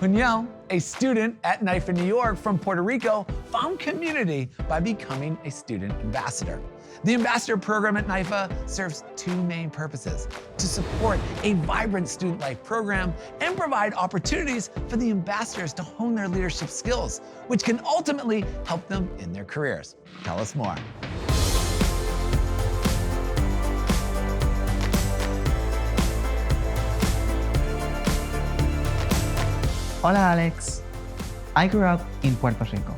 Juniel, a student at NYFA New York from Puerto Rico, found community by becoming a student ambassador. The ambassador program at NYFA serves two main purposes: to support a vibrant student life program and provide opportunities for the ambassadors to hone their leadership skills, which can ultimately help them in their careers. Tell us more. Hola, Alex. I grew up in Puerto Rico.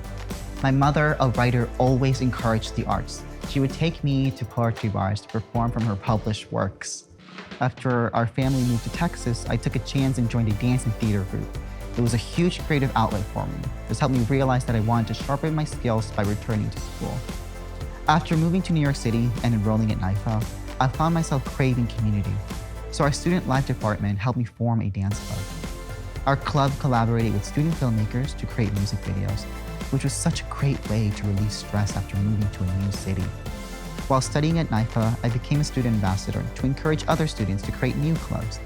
My mother, a writer, always encouraged the arts. She would take me to poetry bars to perform from her published works. After our family moved to Texas, I took a chance and joined a dance and theater group. It was a huge creative outlet for me. This helped me realize that I wanted to sharpen my skills by returning to school. After moving to New York City and enrolling at NYFA, I found myself craving community. So our student life department helped me form a dance club. Our club collaborated with student filmmakers to create music videos, which was such a great way to release stress after moving to a new city. While studying at NYFA, I became a student ambassador to encourage other students to create new clubs.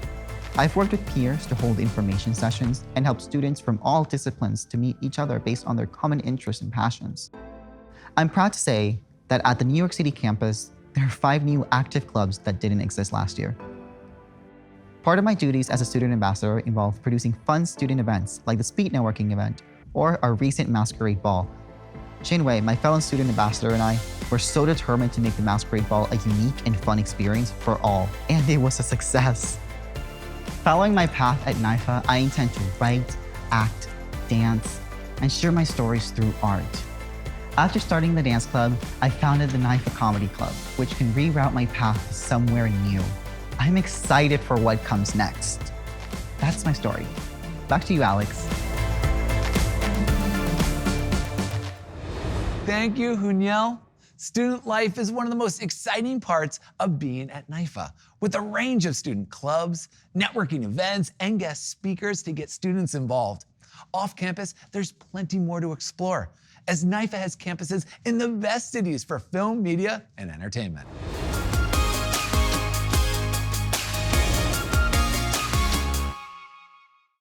I've worked with peers to hold information sessions and help students from all disciplines to meet each other based on their common interests and passions. I'm proud to say that at the New York City campus, there are 5 new active clubs that didn't exist last year. Part of my duties as a student ambassador involved producing fun student events like the Speed Networking event or our recent Masquerade Ball. Jinwei, my fellow student ambassador, and I were so determined to make the Masquerade Ball a unique and fun experience for all, and it was a success. Following my path at NYFA, I intend to write, act, dance, and share my stories through art. After starting the dance club, I founded the NYFA Comedy Club, which can reroute my path to somewhere new. I'm excited for what comes next. That's my story. Back to you, Alex. Thank you, Juniel. Student life is one of the most exciting parts of being at NYFA, with a range of student clubs, networking events, and guest speakers to get students involved. Off campus, there's plenty more to explore, as NYFA has campuses in the best cities for film, media, and entertainment.